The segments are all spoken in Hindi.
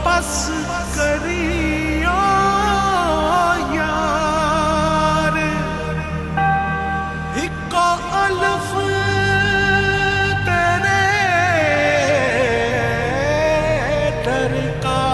बस करियो यार, इको अल्फ तेरे दरकार।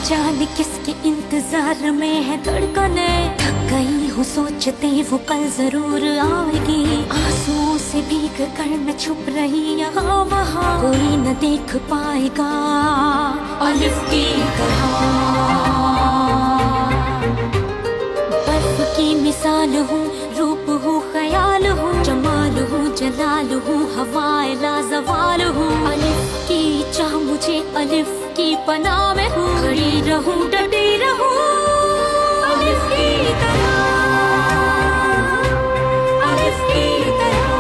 जाने किसके इंतजार में है धड़कने, थक गई हूँ सोचते वो कल जरूर आएगी। आंसुओं से भीग कर मैं छुप रही यहाँ वहाँ, कोई न देख पाएगा अलिफ की तरह। बर्फ की मिसाल हूँ, रूप हूँ, ख्याल हूँ, जमाल हूँ, जलाल हूँ, हवाए लाजवाल हूँ। अलिफ की चाह मुझे अलिफ की पनाह में हूँ, खड़ी रहूं डटी रहूं अलिफ की तरह, अलिफ की तरह।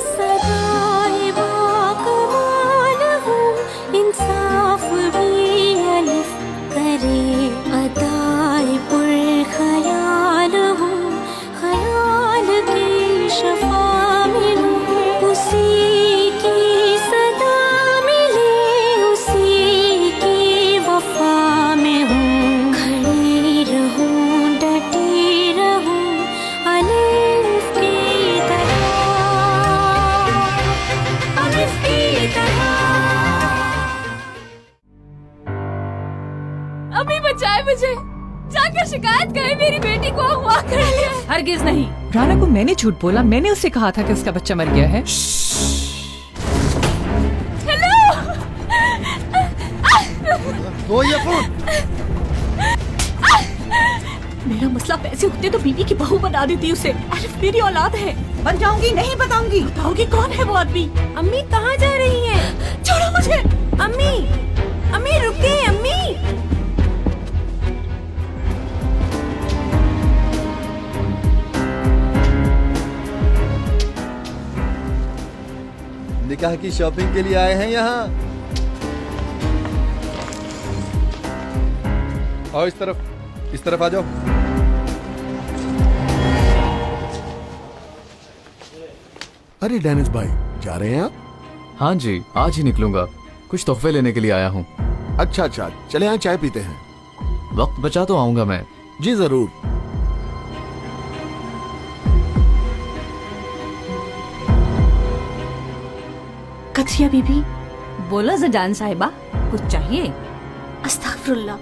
सदाए बाकमाल हूँ, इंसाफ भी अलिफ करे, अदाए पुरख्याल हूँ, ख्याल की शफा में हूँ, उसी अम्मी बचाए मुझे, जाकर शिकायत करें मेरी बेटी को अगवा कर लिया। हरगिज नहीं, राना को मैंने झूठ बोला, मैंने उससे कहा था कि उसका बच्चा मर गया है। हेलो, वो ये फोन। मेरा मसला पैसे होते तो बीवी की बहू बना देती उसे। अलिफ मेरी औलाद है। बन जाऊंगी, नहीं बताऊंगी। बताओगी कौन है वो आदमी? अम्मी कहाँ जा रही हैं? छोड़ो मुझे। अम्मी, अम्मी रुकिए अम्मी। निकाह की शॉपिंग के लिए आए हैं यहाँ। आओ इस तरफ आ जाओ। अरे डेनिस भाई, जा रहे हैं आप? हाँ जी, आज ही निकलूंगा, कुछ तोहफे लेने के लिए आया हूँ। अच्छा, चले यहाँ चाय पीते हैं। वक्त बचा तो आऊंगा मैं। जी जरूर। कथिया बीबी। बोलो जजान साहिबा, कुछ चाहिए? अस्तगफुरुल्लाह,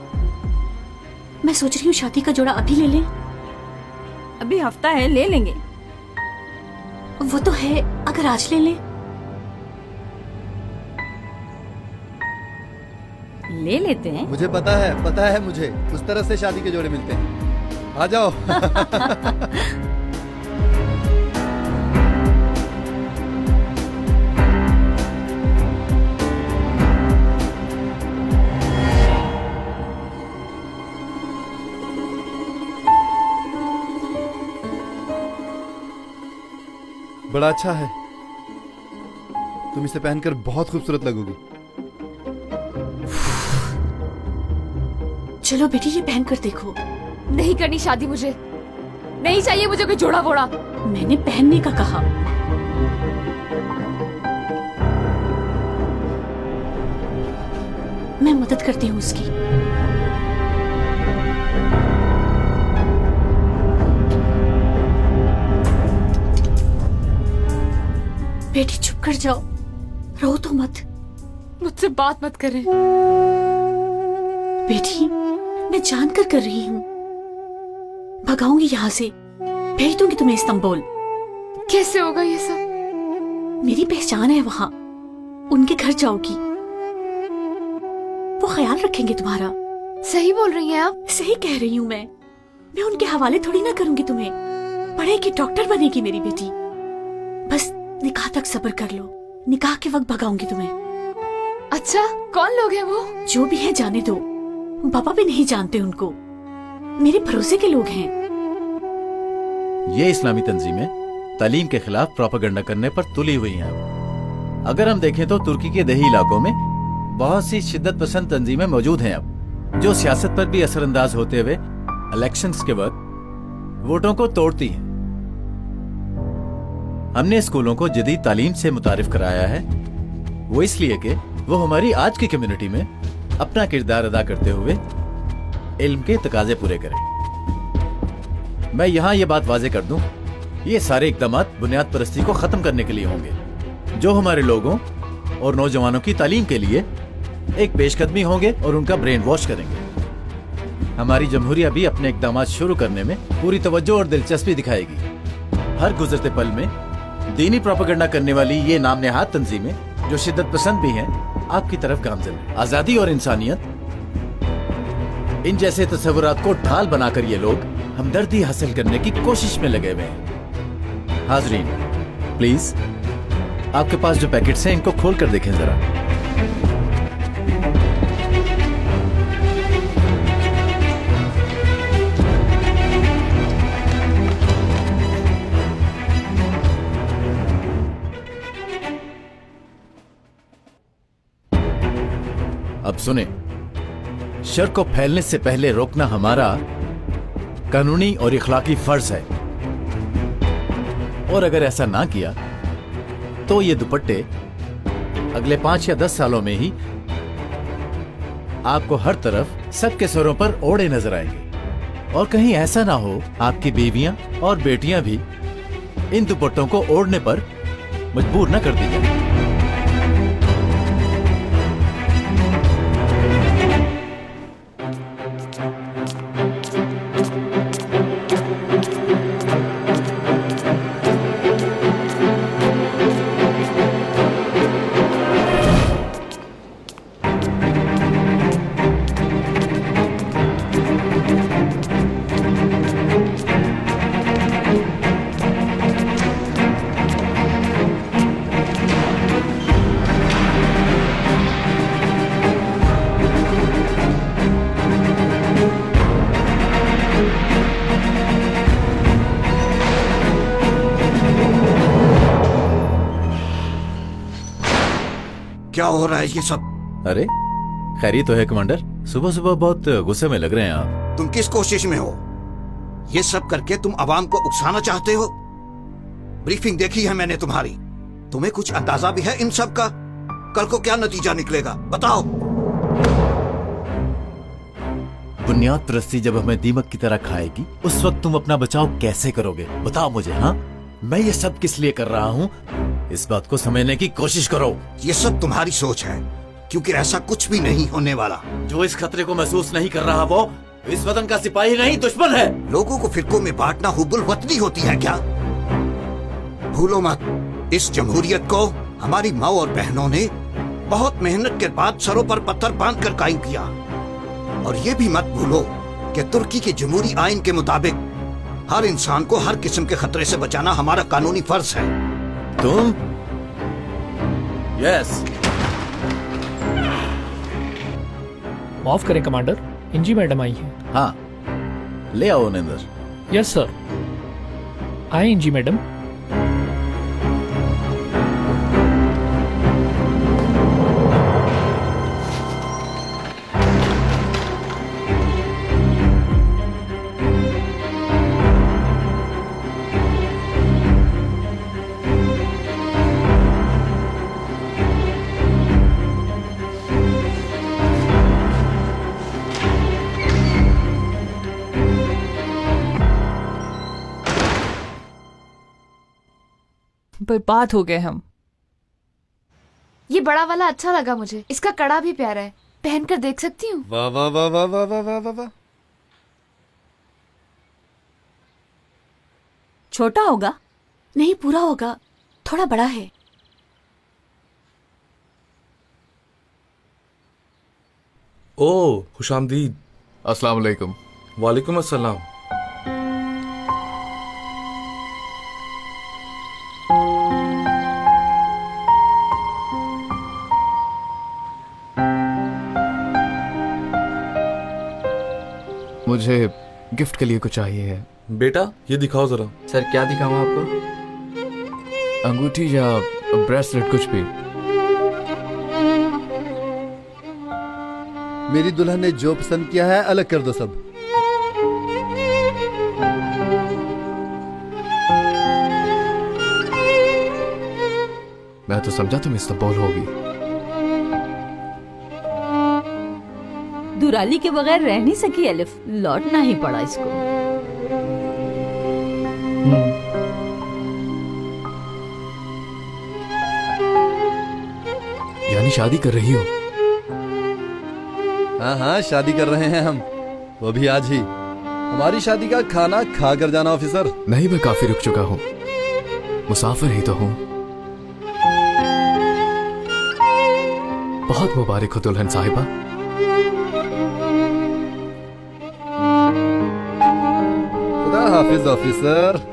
मैं सोच रही हूँ शादी का जोड़ा अभी ले लें। अभी हफ्ता है, ले लेंगे। वो तो है, अगर आज ले लें। ले लेते हैं। मुझे पता है मुझे, उस तरह से शादी के जोड़े मिलते हैं। आ जाओ। बड़ा अच्छा है, तुम इसे पहनकर बहुत खूबसूरत लगोगी। चलो बेटी, ये पहन कर देखो। नहीं करनी शादी, मुझे नहीं चाहिए, मुझे कोई जोड़ा बोड़ा। मैंने पहनने का कहा। मैं मदद करती हूँ उसकी। बेटी चुप कर जाओ, रो तो मत। मुझसे बात मत करें। बेटी, मैं जानकर कर रही हूँ। भगाऊंगी यहाँ से, भेज दूंगी तुम्हें इस्तांबुल। कैसे होगा ये सब? मेरी पहचान है वहाँ, उनके घर जाओगी, वो ख्याल रखेंगे तुम्हारा। सही बोल रही हैं आप? सही कह रही हूँ मैं उनके हवाले थोड़ी ना करूंगी तुम्हें। पढ़ेगी, डॉक्टर बनेगी मेरी बेटी। बस निकाह तक सब्र कर लो, निकाह के वक्त भगाऊंगी तुम्हें। अच्छा, कौन लोग हैं वो? जो भी है जाने दो, पापा भी नहीं जानते उनको। मेरे भरोसे के लोग हैं। ये इस्लामी तंजीमें तालीम के खिलाफ प्रोपेगेंडा करने पर तुली हुई हैं। अगर हम देखें तो तुर्की के दही इलाकों में बहुत सी शिद्दत पसंद तंजीमें मौजूद हैं अब, जो सियासत पर भी असरअंदाज होते हुए इलेक्शंस के वक्त वोटों को तोड़ती हैं। हमने स्कूलों को जदीद तालीम से मुतारिफ कराया है, वो इसलिए कि वो हमारी आज की कम्युनिटी में अपना किरदार अदा करते हुए इल्म के तकाजे पूरे करें। मैं यहाँ ये बात वाजे कर दूं, ये सारे इकदाम बुनियाद परस्ती को खत्म करने के लिए होंगे, जो हमारे लोगों और नौजवानों की तालीम के लिए एक पेशकदमी होंगे और उनका ब्रेन वॉश करेंगे। हमारी जमहूरिया भी अपने इकदाम शुरू करने में पूरी तवज्जो और दिलचस्पी दिखाएगी। हर गुजरते पल में दीनी प्रोपेगेंडा करने वाली ये नाम नेहाद तंजीमें, जो शिद्दत पसंद भी हैं, आपकी तरफ गामज़न है। आजादी और इंसानियत, इन जैसे तस्वुरात को ढाल बनाकर ये लोग हमदर्दी हासिल करने की कोशिश में लगे हुए हैं। हाजरीन, प्लीज आपके पास जो पैकेट्स हैं इनको खोल कर देखें जरा। अब सुने, शर को फैलने से पहले रोकना हमारा कानूनी और इखलाकी फर्ज है, और अगर ऐसा ना किया तो ये दुपट्टे अगले 5 या 10 सालों में ही आपको हर तरफ सबके सरों पर ओढ़े नजर आएंगे। और कहीं ऐसा ना हो आपकी बीवियां और बेटियां भी इन दुपट्टों को ओढ़ने पर मजबूर न कर दी जाए। क्या हो रहा है ये सब? अरे खैरी तो है कमांडर, सुबह सुबह बहुत गुस्से में लग रहे हैं आप। तुम किस कोशिश में हो? ये सब करके तुम अवाम को उकसाना चाहते हो? ब्रीफिंग देखी है मैंने तुम्हारी, तुम्हें कुछ अंदाजा भी है इन सब का? कल को क्या नतीजा निकलेगा बताओ। बुनियाद परस्ती जब हमें दीमक की तरह खाएगी, उस वक्त तुम अपना बचाव कैसे करोगे? बताओ मुझे। हाँ, मैं ये सब किस लिए कर रहा हूँ, इस बात को समझने की कोशिश करो। ये सब तुम्हारी सोच है, क्योंकि ऐसा कुछ भी नहीं होने वाला। जो इस खतरे को महसूस नहीं कर रहा वो इस वतन का सिपाही नहीं, दुश्मन है। लोगों को फिरकों में बांटना हुब्बुल वतनी होती है क्या? भूलो मत, इस जमहूरियत को हमारी माँ और बहनों ने बहुत मेहनत के बाद सरों पर पत्थर बांध कर कायम किया। और ये भी मत भूलो कि तुर्की के जमहूरी आइन के मुताबिक हर इंसान को हर किस्म के खतरे से बचाना हमारा कानूनी फर्ज है। तुम? यस। माफ करें कमांडर, इंजी मैडम आई है। हाँ, ले आओ उन्हें अंदर। Yes sir. आए इंजी मैडम। बर्बाद हो गए हम। ये बड़ा वाला अच्छा लगा मुझे, इसका कड़ा भी प्यारा है, पहन कर देख सकती हूँ? वाह वाह वाह वाह वाह वाह वाह वाह वाह। छोटा होगा? नहीं, पूरा होगा, थोड़ा बड़ा है। ओ खुशामदीद। अस्सलाम वालेकुम। वालेकुम अस्सलाम। मुझे गिफ्ट के लिए कुछ चाहिए है। बेटा ये दिखाओ जरा। सर क्या दिखाऊं आपको? अंगूठी या ब्रेसलेट, कुछ भी। मेरी दुल्हन ने जो पसंद किया है अलग कर दो सब। मैं तो समझा तुम इस्तांबुल होगी। दुराली के बगैर रह नहीं सकी अलिफ, लौटना ही पड़ा इसको। यानी शादी कर रही हो? हाँ हाँ, शादी कर रहे हैं हम, वो भी आज ही। हमारी शादी का खाना खा कर जाना ऑफिसर। नहीं, मैं काफी रुक चुका हूँ, मुसाफिर ही तो हूँ। बहुत मुबारक हो दुल्हन साहिबा। खुदा हाफिज ऑफिसर।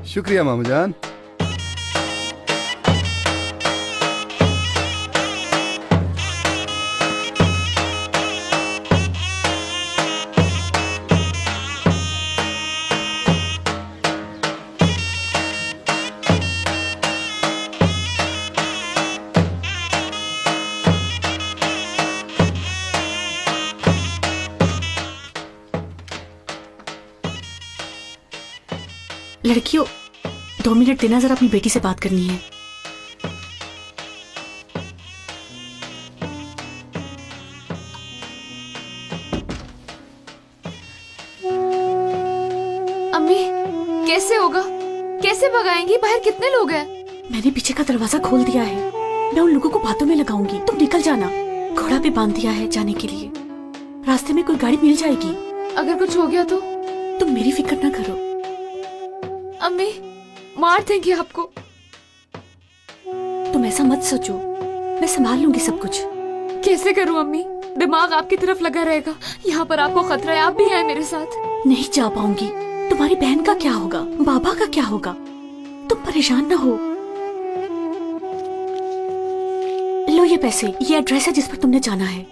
शुक्रिया मामू जान। लड़कियों, 2 मिनट देना, जरा अपनी बेटी से बात करनी है। अम्मी कैसे होगा? कैसे भगाएंगी? बाहर कितने लोग हैं? मैंने पीछे का दरवाजा खोल दिया है, मैं उन लोगों को बातों में लगाऊंगी, तुम निकल जाना। घोड़ा भी बांध दिया है जाने के लिए, रास्ते में कोई गाड़ी मिल जाएगी। अगर कुछ हो गया तो? तुम मेरी फिक्र ना करो। अम्मी मार देंगे आपको। तुम ऐसा मत सोचो, मैं संभाल लूंगी सब कुछ। कैसे करूं अम्मी? दिमाग आपकी तरफ लगा रहेगा। यहाँ पर आपको खतरा है, आप भी हैं मेरे साथ। नहीं जा पाऊंगी। तुम्हारी बहन का क्या होगा, बाबा का क्या होगा? तुम परेशान ना हो। लो ये पैसे, ये एड्रेस है जिस पर तुमने जाना है।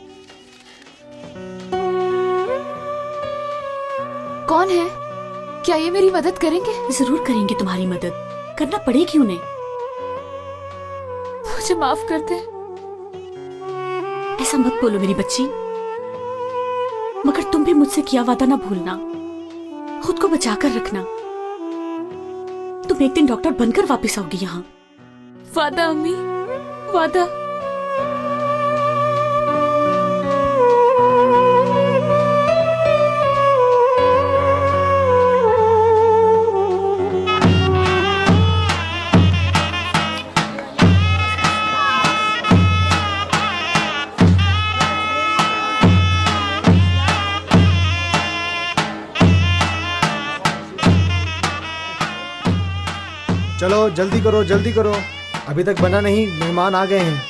कौन है? क्या ये मेरी मदद करेंगे? जरूर करेंगे तुम्हारी मदद, करना पड़ेगी उन्हें। मुझे माफ कर दे। ऐसा मत बोलो मेरी बच्ची, मगर तुम भी मुझसे किया वादा ना भूलना, खुद को बचा कर रखना। तुम एक दिन डॉक्टर बनकर वापस आओगी यहाँ। वादा अम्मी, वादा। चलो जल्दी करो, जल्दी करो, अभी तक बना नहीं, मेहमान आ गए हैं।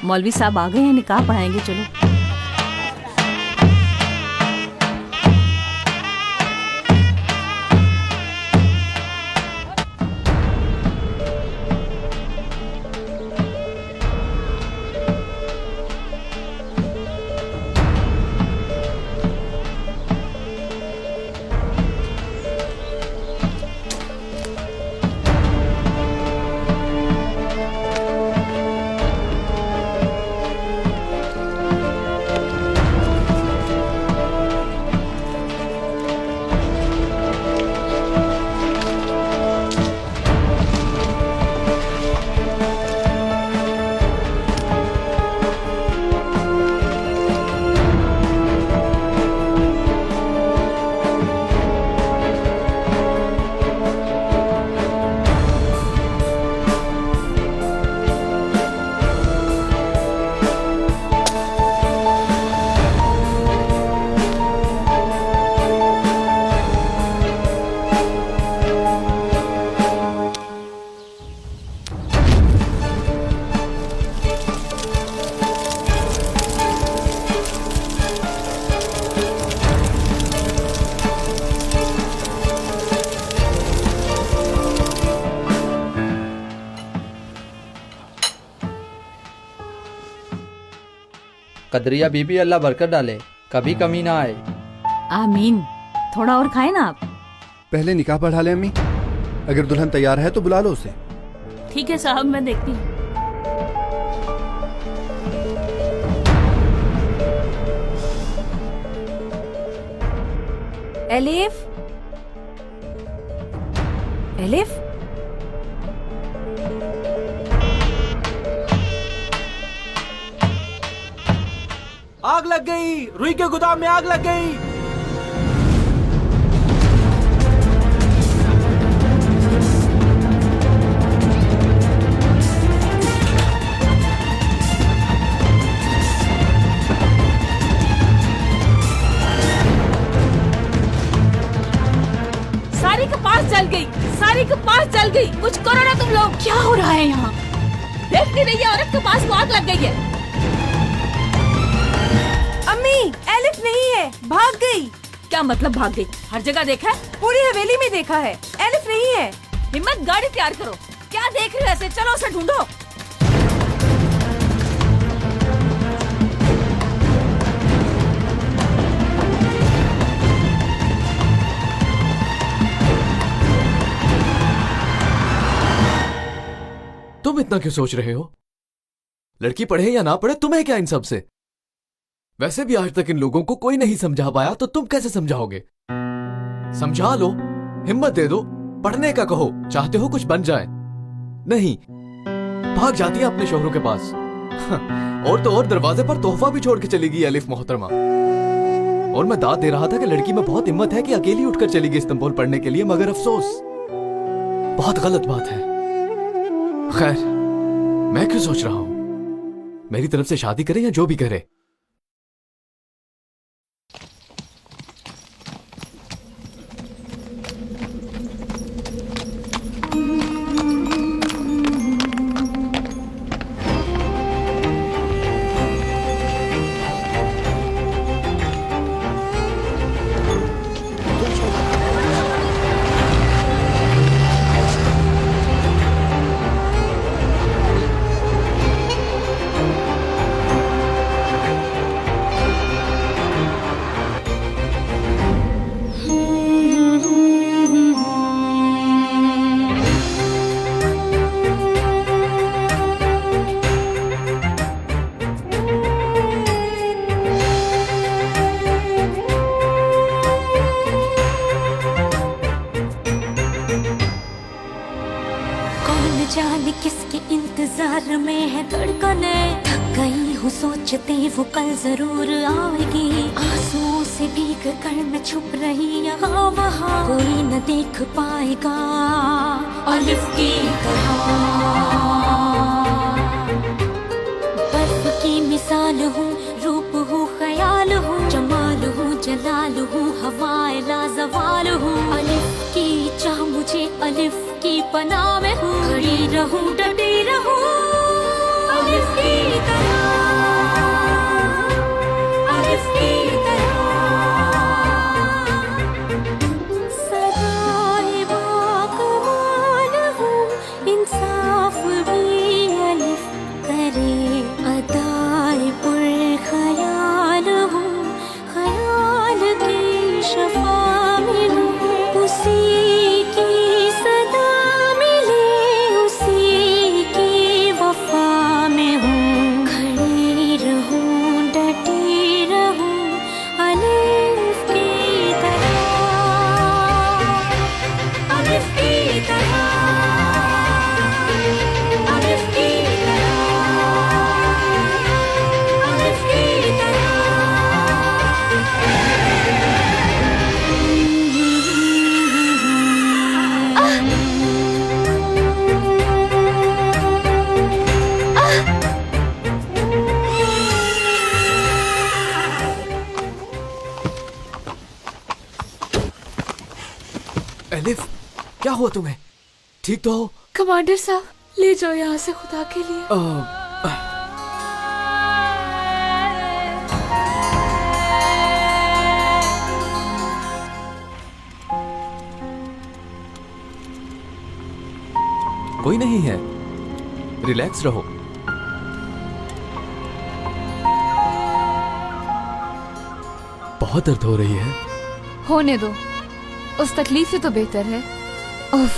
मौलवी साहब आ गए हैं, निकाह पढ़ाएंगे। चलो। कदरिया बीबी अल्लाह बरकत डाले, कभी कमी ना आए। आमीन। थोड़ा और खाए ना आप। पहले निकाह पढ़ा ले अम्मी, अगर दुल्हन तैयार है तो बुला लो उसे। ठीक है साहब, मैं देखती हूँ। एलिफ, एलिफ, आग लग गई, रुई के गोदाम में आग लग गई। सारी कपास जल गई, सारी कपास जल गई। कुछ करो ना तुम लोग। क्या हो रहा है यहाँ? देख नहीं रही है औरत, कपास को आग लग गई है। अम्मी, एलिफ नहीं है, भाग गई। क्या मतलब भाग गई? हर जगह देखा है, पूरी हवेली में देखा है, एलिफ नहीं है। हिम्मत, गाड़ी तैयार करो। क्या देख रहे हो ऐसे? चलो उसे ढूंढो। तुम इतना क्यों सोच रहे हो? लड़की पढ़े या ना पढ़े, तुम्हें क्या इन सब से? वैसे भी आज तक इन लोगों को कोई नहीं समझा पाया, तो तुम कैसे समझाओगे? समझा लो, हिम्मत दे दो, पढ़ने का कहो, चाहते हो कुछ बन जाए। नहीं, भाग जाती है अपने शोहरों के पास। और तो और दरवाजे पर तोहफा भी छोड़ के चली गई अलिफ मोहतरमा। और मैं दाद दे रहा था कि लड़की में बहुत हिम्मत है कि अकेली उठकर चली गई इस्तांबुल पढ़ने के लिए, मगर अफसोस बहुत गलत बात है। खैर, मैं क्यों सोच रहा हूं, मेरी तरफ से शादी करे या जो भी करे। जाने किसके इंतजार में है धड़कने, थक गई हूँ सोचते वो कल जरूर आएगी। आंसुओं से भीग कर मैं छुप रही यहाँ वहाँ, कोई न देख पाएगा अलिफ की तरह। बर्फ की मिसाल हूँ, रूप हूँ, ख्याल हूँ, जमाल हूँ, जलाल हूँ, हवाए लाजवाल हूँ। अलिफ की चाह मुझे अलिफ की पनाह में हूँ, खड़ी रहूं, डटी रहूं अलिफ की तरह, अलिफ की तरह। सदाए बाकमाल हूँ, इंसाफ भी अलिफ करे, अदाए पुरख्याल हूँ, ख्याल की शफा में हूँ, उसी की सदा एलिफ, क्या हुआ तुम्हें? ठीक तो हो? कमांडर साहब, ले जाओ यहाँ से खुदा के लिए। कोई नहीं है, रिलैक्स रहो। बहुत दर्द हो रही है। होने दो, उस तकलीफ से तो बेहतर है। उफ,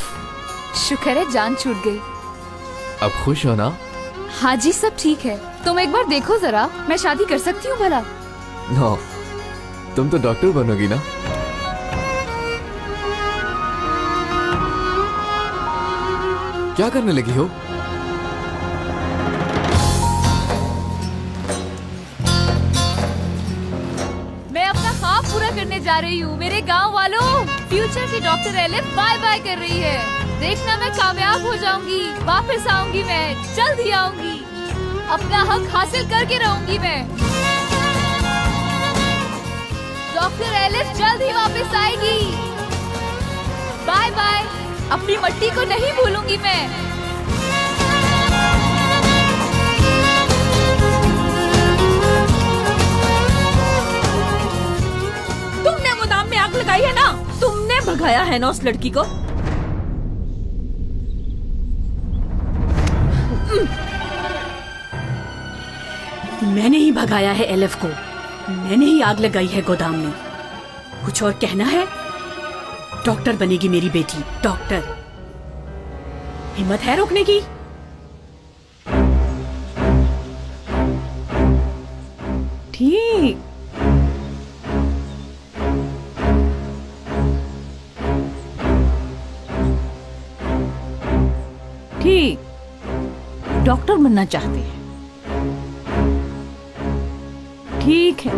शुक्र है जान छूट गई। अब खुश हो ना? हाँ जी, सब ठीक है। तुम एक बार देखो जरा, मैं शादी कर सकती हूँ भला? नो, तुम तो डॉक्टर बनोगी ना। क्या करने लगी हो? मैं अपना ख्वाब पूरा करने जा रही हूँ मेरे गांव वालों। फ्यूचर की डॉक्टर एलिफ बाय बाय कर रही है। देखना मैं कामयाब हो जाऊंगी, वापस आऊंगी, मैं जल्द ही आऊंगी, अपना हक हासिल करके रहूंगी मैं। डॉक्टर एलिफ जल्द ही वापस आएगी। बाय बाय, अपनी मट्टी को नहीं भूलूंगी मैं। तुमने गोदाम में आग लगाई है ना? तुमने भगाया है ना उस लड़की को? मैंने ही भगाया है एलिफ को, मैंने ही आग लगाई है गोदाम में। कुछ और कहना है? डॉक्टर बनेगी मेरी बेटी, डॉक्टर। हिम्मत है रोकने की? ठीक, ठीक, डॉक्टर बनना चाहते हैं। ठीक है,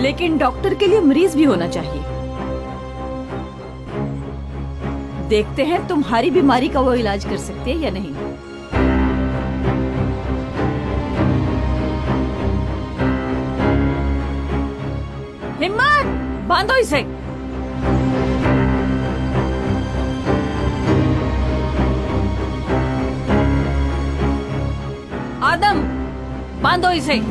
लेकिन डॉक्टर के लिए मरीज भी होना चाहिए। देखते हैं तुम्हारी बीमारी का वो इलाज कर सकते हैं या नहीं। हिम्मत, बांधो इसे। आदम, बांधो इसे।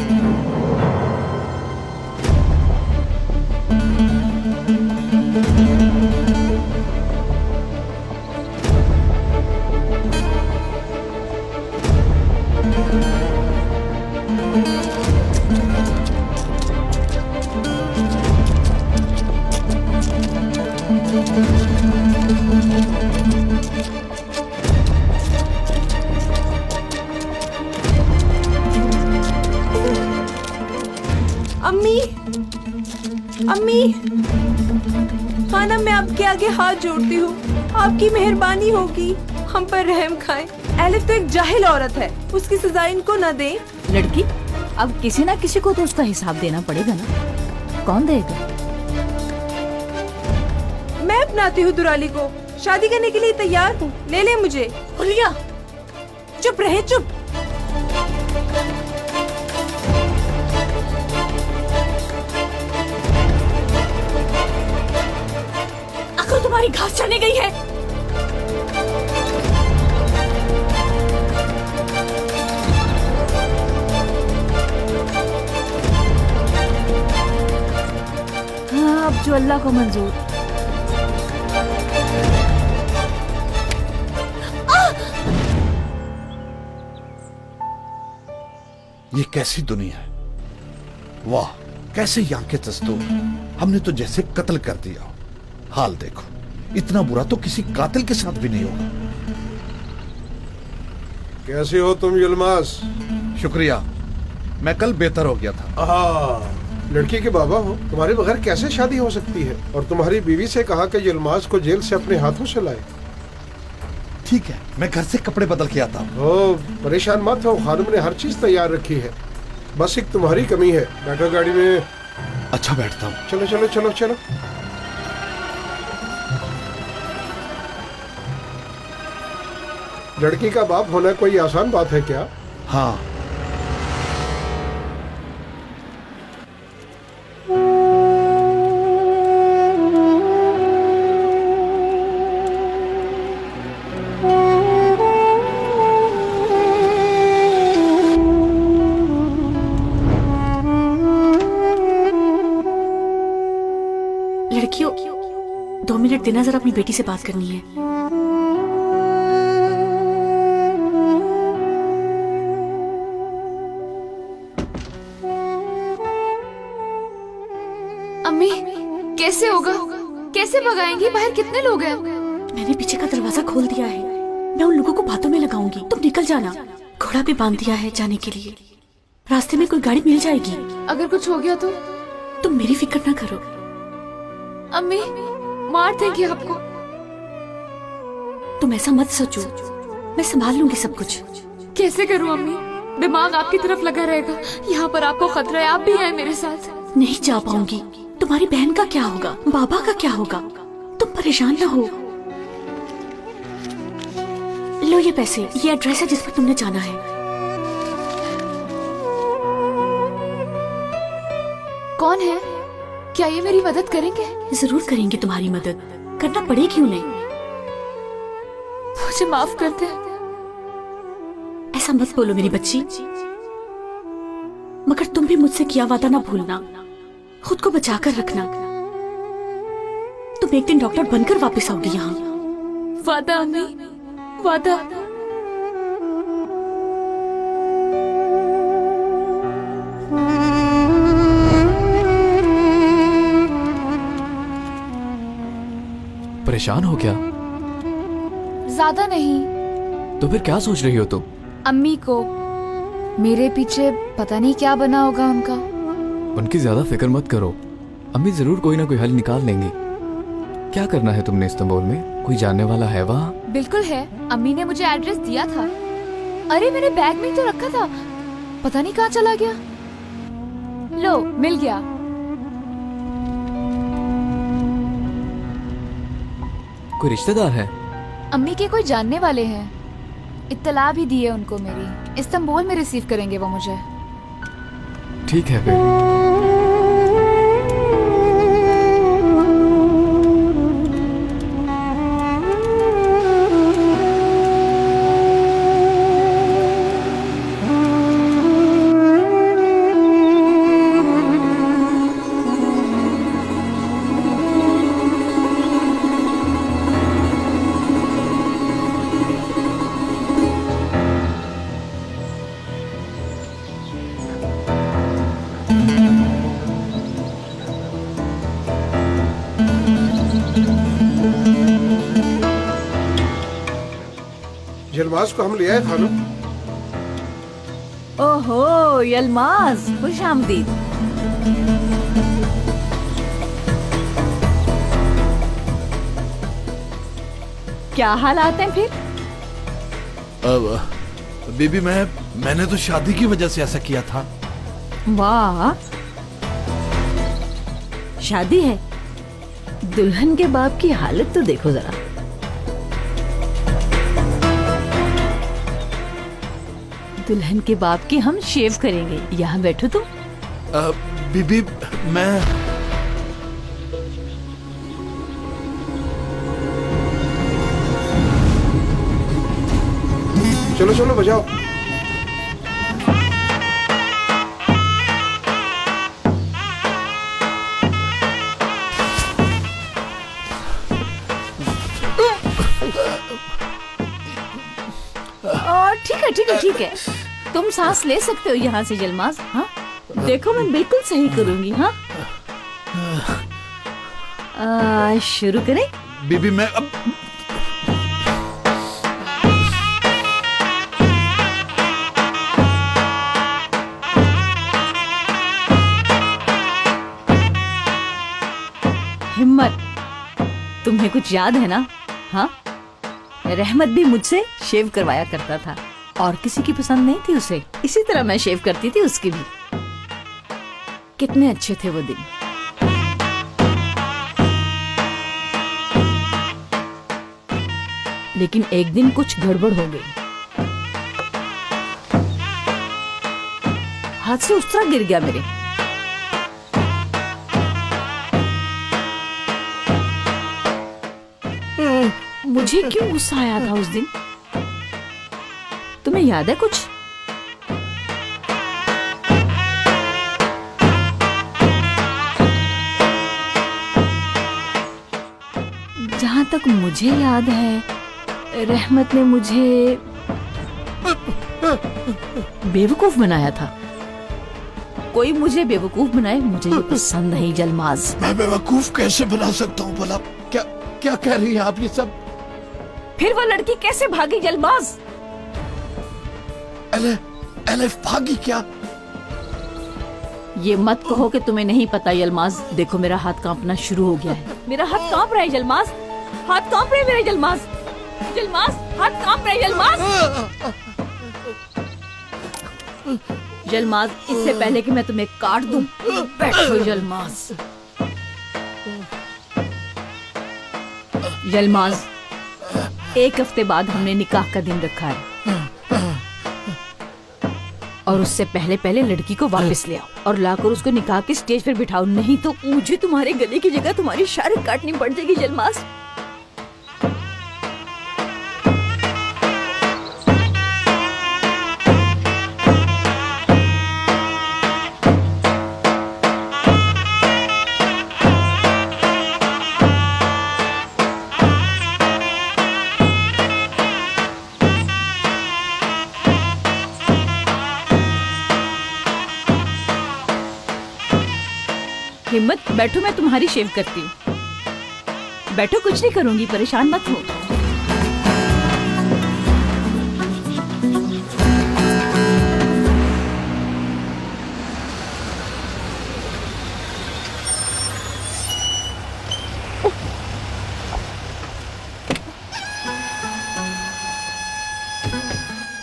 अम्मी, अम्मी, खाना मैं आपके आगे हाथ जोड़ती हूँ, आपकी मेहरबानी होगी, हम पर रहम खाएं। एलिफ तो एक जाहिल औरत है, उसकी सजा इनको न दें। लड़की, अब किसी ना किसी को तो उसका हिसाब देना पड़ेगा ना। कौन देगा? मैं अपनाती हूँ दुराली को, शादी करने के लिए तैयार हूँ, ले ले मुझे। हुलिया, चुप रहे, चुप। तुम्हारी घास चढ़ने गई है। हाँ, अब जो अल्लाह को मंजूर। ये कैसी दुनिया है? वाह, कैसे यहाँ के दस्तूर। हमने तो जैसे कत्ल कर दिया। हाल देखो, इतना बुरा तो किसी कातिल के साथ भी नहीं होगा। कैसे हो तुम यलमास? शुक्रिया, मैं कल बेहतर हो गया था। लड़की के बाबा हो, तुम्हारे बगैर कैसे शादी हो सकती है? और तुम्हारी बीवी से कहा कि यलमास को जेल से अपने हाथों से लाए। ठीक है, मैं घर से कपड़े बदल के आता हूँ। परेशान मत हो, खानम ने हर चीज तैयार रखी है, बस एक तुम्हारी कमी है। बैठो गाड़ी में। अच्छा, बैठता हूँ। चलो चलो चलो चलो। लड़की का बाप होना कोई आसान बात है क्या? हाँ। लड़कियों, 2 मिनट देना, जरा अपनी बेटी से बात करनी है। अम्मी कैसे होगा, कैसे भगाएंगी? बाहर कितने लोग हैं? मैंने पीछे का दरवाजा खोल दिया है, मैं उन लोगों को बातों में लगाऊंगी, तुम निकल जाना। घोड़ा भी बांध दिया है जाने के लिए, रास्ते में कोई गाड़ी मिल जाएगी। अगर कुछ हो गया तो? तुम मेरी फिक्र ना करो। अम्मी मार देंगी आपको। तुम ऐसा मत सोचो, मैं संभाल लूंगी सब कुछ। कैसे करूं अम्मी? दिमाग आपकी तरफ लगा रहेगा। यहाँ पर आपको खतरा है, आप भी हैं मेरे साथ। नहीं जा पाऊंगी। तुम्हारी बहन का क्या होगा, बाबा का क्या होगा? तुम परेशान ना हो। लो ये पैसे, ये एड्रेस है जिस पर तुमने जाना है। कौन है? क्या ये मेरी मदद करेंगे? जरूर करेंगे तुम्हारी मदद, करना पड़ेगी उन्हें। मुझे माफ कर दे। ऐसा मत बोलो मेरी बच्ची, मगर तुम भी मुझसे किया वादा ना भूलना, खुद को बचाकर रखना। तुम एक दिन डॉक्टर बनकर वापस आओगी यहाँ। वादा अम्मी, वादा। परेशान हो क्या? ज्यादा नहीं। तो फिर क्या सोच रही हो तुम? अम्मी को, मेरे पीछे पता नहीं क्या बना होगा उनका। उनकी ज्यादा फिक्र मत करो, अम्मी जरूर कोई ना कोई हल निकाल लेंगी। क्या करना है तुमने इस्तांबुल में? कोई जानने वाला है वहाँ? बिल्कुल है, अम्मी ने मुझे एड्रेस दिया था। अरे मैंने बैग में ही तो रखा था, पता नहीं कहाँ चला गया। लो मिल गया। कोई रिश्तेदार है? अम्मी के कोई जानने वाले हैं, इत्तला भी दी है उनको मेरी। इस्तांबुल में रिसीव करेंगे वो मुझे। ठीक है फिर। यलमाज को हम ले आए खानम। ओहो यलमाज, खुश आमदीद। क्या हालात हैं फिर? बीबी मैंने तो शादी की वजह से ऐसा किया था। वाह, शादी है? दुल्हन के बाप की हालत तो देखो जरा। दुल्हन के बाप की हम शेव करेंगे। यहाँ बैठो तुम। बीबी मैं चलो चलो बजाओ। ठीक है, तुम सांस ले सकते हो यहाँ से यलमाज। हाँ देखो मैं बिल्कुल सही करूँगी। हाँ शुरू करें? बीबी मैं अब हिम्मत, तुम्हें कुछ याद है ना? हाँ, रहमत भी मुझसे शेव करवाया करता था और किसी की पसंद नहीं थी उसे, इसी तरह मैं शेव करती थी उसकी भी। कितने अच्छे थे वो दिन। लेकिन एक दिन कुछ गड़बड़ हो गई। हाथ से उस्तरा गिर गया मेरे। मुझे क्यों गुस्सा आया था उस दिन? तुम्हें याद है कुछ? जहां तक मुझे याद है, रहमत ने मुझे बेवकूफ बनाया था। कोई मुझे बेवकूफ बनाए, मुझे ये पसंद नहीं जलमाज। मैं बेवकूफ कैसे बना सकता हूँ भला? क्या क्या कह रही है आप ये सब? फिर वो लड़की कैसे भागी जलमाज? एलिफ भागी क्या? ये मत कहो कि तुम्हें नहीं पता यलमाज। देखो मेरा हाथ कांपना शुरू हो गया है। मेरा हाथ कांप रहा है जलमाज, हाथ कांप रहे मेरे जलमाज। जलमाज हाथ कांप रहे जलमाज। जलमाज इससे पहले कि मैं तुम्हें काट दूं, बैठो जलमाज। जलमाज 1 हफ्ते बाद हमने निकाह का दिन रखा है और उससे पहले लड़की को वापस ले आओ और लाकर उसको निकाह के स्टेज पर बिठाओ, नहीं तो मुझे तुम्हारे गले की जगह तुम्हारी शारिक काटनी पड़ जाएगी जलमाज। हिम्मत, बैठो, मैं तुम्हारी शेव करती हूँ। बैठो, कुछ नहीं करूंगी, परेशान मत हो।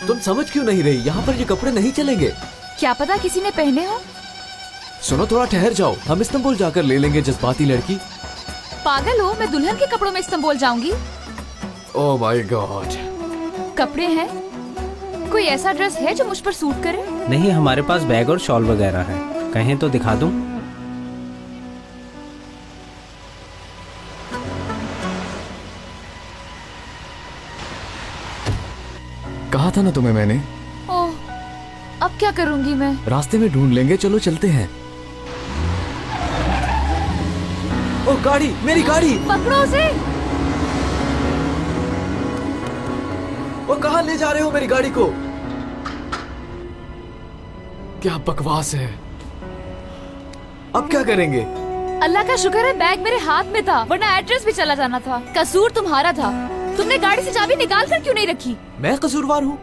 तुम समझ क्यों नहीं रही? यहाँ पर ये कपड़े नहीं चलेंगे। क्या पता किसी ने पहने हो। सुनो, थोड़ा ठहर जाओ, हम इस्तांबुल जाकर ले लेंगे जज्बाती लड़की। पागल हो, मैं दुल्हन के कपड़ों में इस्तांबुल जाऊंगी। Oh my God. कपड़े हैं? कोई ऐसा ड्रेस है जो मुझ पर सूट करे? नहीं, हमारे पास बैग और शॉल वगैरह है, कहें तो दिखा दूं? कहा था ना तुम्हें मैंने। ओह, अब क्या करूंगी मैं? रास्ते में ढूंढ लेंगे, चलो चलते हैं। ओ गाड़ी, मेरी गाड़ी! पकड़ो उसे! वो कहाँ ले जा रहे हो मेरी गाड़ी को? क्या बकवास है। अब क्या करेंगे? अल्लाह का शुक्र है बैग मेरे हाथ में था, वरना एड्रेस भी चला जाना था। कसूर तुम्हारा था, तुमने गाड़ी से चाबी निकाल कर क्यों नहीं रखी? मैं कसूरवार हूँ?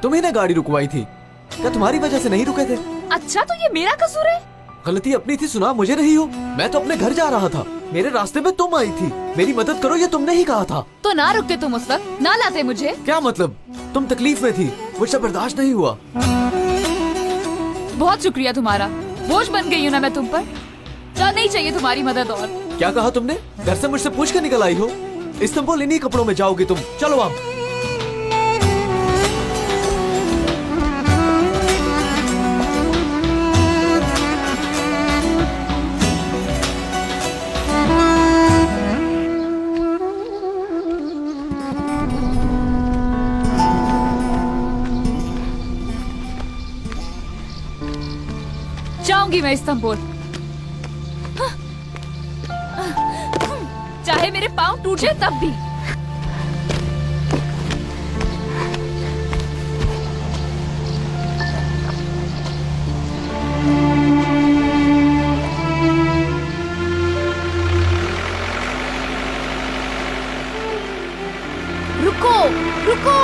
तुम्ही ने गाड़ी रुकवाई थी, क्या तुम्हारी वजह से नहीं रुके थे? अच्छा, तो ये मेरा कसूर है? गलती अपनी थी, सुना मुझे नहीं हो। मैं तो अपने घर जा रहा था, मेरे रास्ते में तुम आई थी। मेरी मदद करो, ये तुमने ही कहा था। तो ना रुकते तुम उस वक्त, ना लाते मुझे। क्या मतलब? तुम तकलीफ में थी, मुझसे बर्दाश्त नहीं हुआ। बहुत शुक्रिया तुम्हारा, बोझ बन गई हूँ ना मैं तुम पर। क्या नहीं चाहिए तुम्हारी मदद और? क्या कहा तुमने? घर से मुझसे पूछ कर निकल आई हो? इस्तांबुल इन्हीं कपड़ों में जाओगी तुम। चलो अब। जाऊंगी मैं इस्तांबुल, चाहे मेरे पाँव टूट जाए तब भी। रुको, रुको!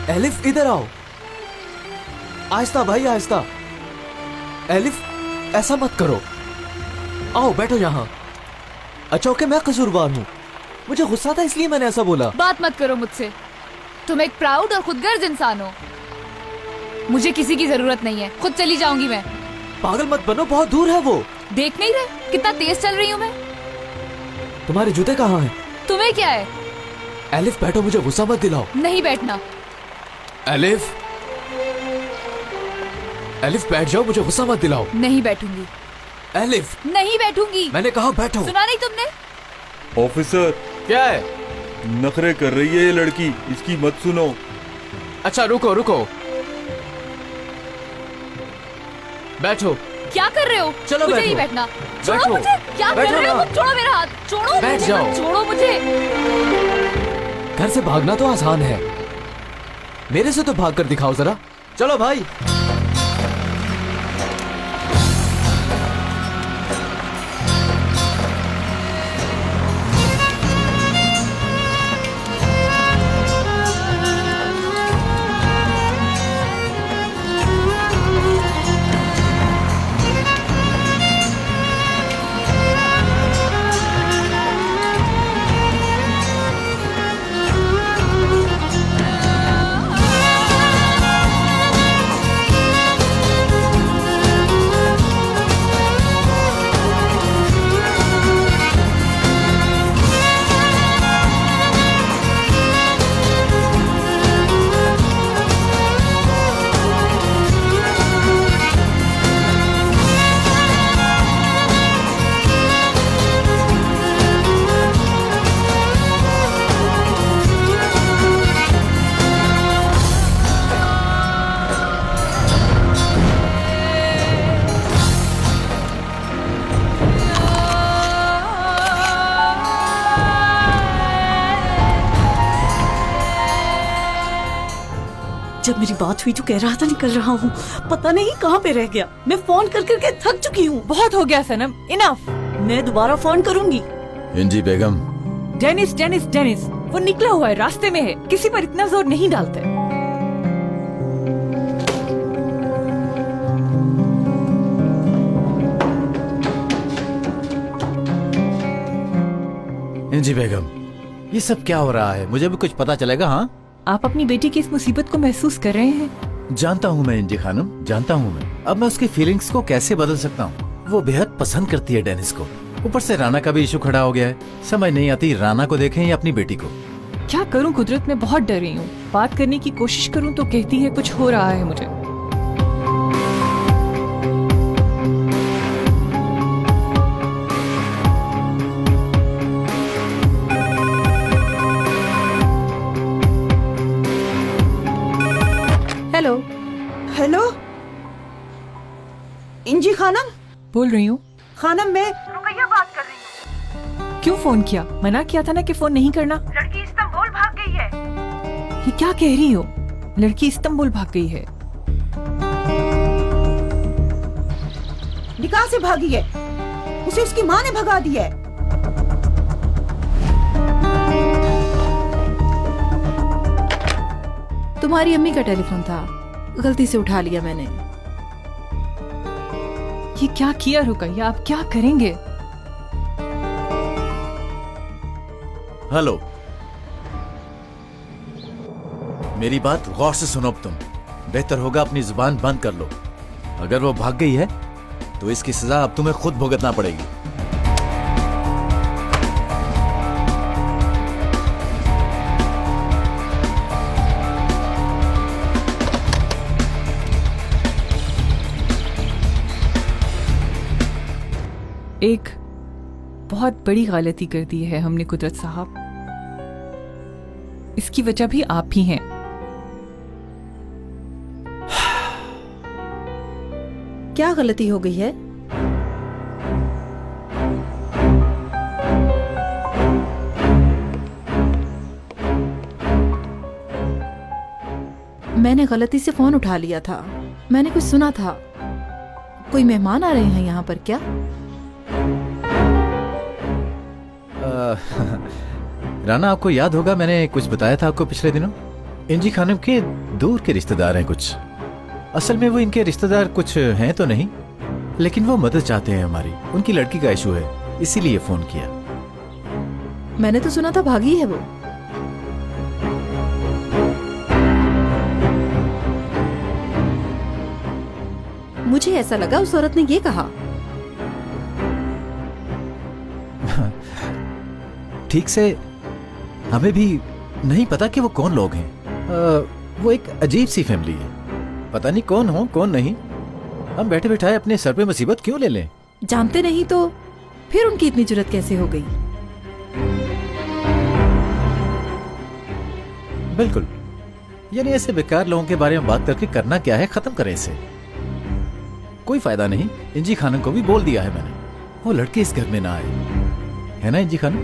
एलिफ, इधर आओ। आहिस्ता भाई, आहिस्ता। एलिफ, ऐसा मत करो। आओ बैठो यहाँ। अच्छा ओके, मैं कसूरवार हूँ, मुझे गुस्सा था इसलिए मैंने ऐसा बोला। बात मत करो मुझसे, तुम एक प्राउड और खुदगर्ज इंसान हो। मुझे किसी की जरूरत नहीं है, खुद चली जाऊंगी मैं। पागल मत बनो, बहुत दूर है वो। देख नहीं रहे कितना तेज चल रही हूँ मैं? तुम्हारे जूते कहाँ हैं? तुम्हें क्या है? एलिफ बैठो, मुझे गुस्सा मत दिलाओ। नहीं बैठना। एलिफ, एलिफ बैठ जाओ, मुझे गुस्सा मत दिलाओ। नहीं बैठूंगी। एलिफ, नहीं बैठूंगी। मैंने कहा बैठो। सुना नहीं तुमने? ऑफिसर, क्या है? नखरे कर रही है ये लड़की, इसकी मत सुनो। अच्छा रुको रुको, बैठो। क्या कर रहे हो? चलो मुझे बैठो। नहीं बैठना। छोड़ो बैठो। मुझे। क्या कर बैठो रहे हो? ना। छोड़ो मेरा हाथ। छोड़ो बैठ मुझे। जाओ। छोड़ो मुझे। घर से भागना तो आसान है, मेरे से तो भाग कर दिखाओ जरा। चलो भाई। जब मेरी बात हुई तो कह रहा था निकल रहा हूँ, पता नहीं कहाँ पे रह गया। मैं फोन कर करके थक चुकी हूँ। बहुत हो गया सनम, इनफ। मैं दोबारा फोन करूंगी। इंजी बेगम। डेनिस डेनिस डेनिस, वो निकला हुआ है, रास्ते में है। किसी पर इतना जोर नहीं डालते। इंजी बेगम, ये सब क्या हो रहा है? मुझे भी कुछ पता चलेगा। हाँ, आप अपनी बेटी की इस मुसीबत को महसूस कर रहे हैं? जानता हूँ मैं इंजी खानम, जानता हूँ मैं। अब मैं उसकी फीलिंग्स को कैसे बदल सकता हूँ? वो बेहद पसंद करती है डेनिस को। ऊपर से राना का भी इशू खड़ा हो गया है। समझ नहीं आती राना को देखें या अपनी बेटी को। क्या करूँ कुदरत, मैं बहुत डर रही हूँ। बात करने की कोशिश करूँ तो कहती है कुछ हो रहा है मुझे। हेलो। हेलो इंजी खानम बोल रही हूँ। खानम, मैं रुकैया बात कर रही हूँ। क्यों फोन किया? मना किया था ना कि फोन नहीं करना। लड़की इस्तांबुल भाग गई है। ये क्या कह रही हो? लड़की इस्तांबुल भाग गई है? निकाह से भागी है। उसे उसकी माँ ने भगा दिया है। तुम्हारी अम्मी का टेलीफोन था, गलती से उठा लिया मैंने। ये क्या किया रुकैया? आप क्या करेंगे? हेलो, मेरी बात गौर से सुनो। अब तुम बेहतर होगा अपनी जुबान बंद कर लो। अगर वो भाग गई है तो इसकी सजा अब तुम्हें खुद भुगतना पड़ेगी। एक बहुत बड़ी गलती कर दी है हमने कुदरत साहब। इसकी वजह भी आप ही हैं। क्या गलती हो गई है? मैंने गलती से फोन उठा लिया था। मैंने कुछ सुना था। कोई मेहमान आ रहे हैं यहाँ पर क्या? राना, आपको याद होगा मैंने कुछ बताया था आपको पिछले दिनों। इंजी खानम के दूर के रिश्तेदार हैं कुछ। असल में वो इनके रिश्तेदार कुछ हैं तो नहीं, लेकिन वो मदद चाहते हैं हमारी। उनकी लड़की का इशू है, इसीलिए फोन किया। मैंने तो सुना था भागी है वो। मुझे ऐसा लगा उस औरत ने ये कहा। ठीक से हमें भी नहीं पता कि वो कौन लोग हैं। वो एक अजीब सी फैमिली है। पता नहीं कौन हो कौन नहीं। हम बैठे बैठाए अपने सर पे मुसीबत क्यों ले लें? जानते नहीं तो फिर उनकी इतनी जुर्रत कैसे हो गई? बिल्कुल, यानी ऐसे बेकार लोगों के बारे में बात करके करना क्या है, खत्म करें इसे। कोई फायदा नहीं, इंजी खानम को भी बोल दिया है मैंने, वो लड़के इस घर में ना आए, है ना इंजी खानम?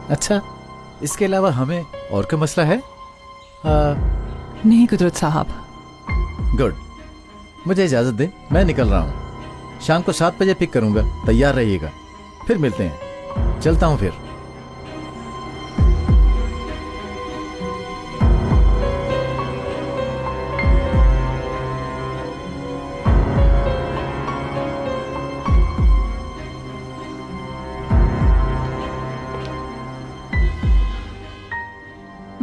अच्छा, इसके अलावा हमें और कोई मसला है? नहीं कुदरत साहब। गुड, मुझे इजाजत दे, मैं निकल रहा हूँ। शाम को 7 बजे पिक करूंगा, तैयार रहिएगा। फिर मिलते हैं, चलता हूँ फिर।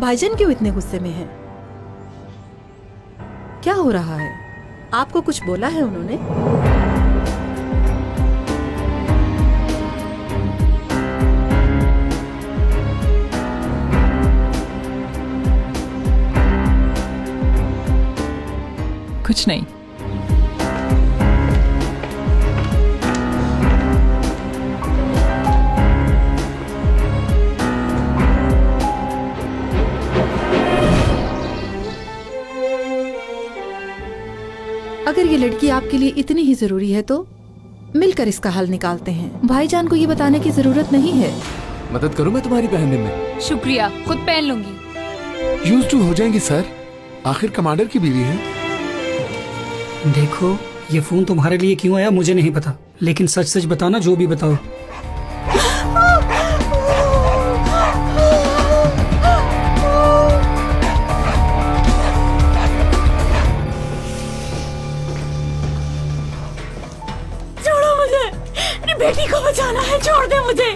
भाईजान क्यों इतने गुस्से में हैं? क्या हो रहा है? आपको कुछ बोला है उन्होंने? कुछ नहीं। अगर ये लड़की आपके लिए इतनी ही जरूरी है तो मिलकर इसका हल निकालते हैं। भाईजान को ये बताने की जरूरत नहीं है। मदद करूं मैं तुम्हारी पहनने में? शुक्रिया, खुद पहन लूंगी। यूज टू हो जाएंगी सर, आखिर कमांडर की बीवी है। देखो, ये फोन तुम्हारे लिए क्यों आया मुझे नहीं पता, लेकिन सच सच बताना, जो भी बताओ। बेटी को बचाना है, छोड़ दे मुझे।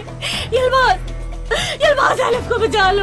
यलबाज एलिफ को बचा लो।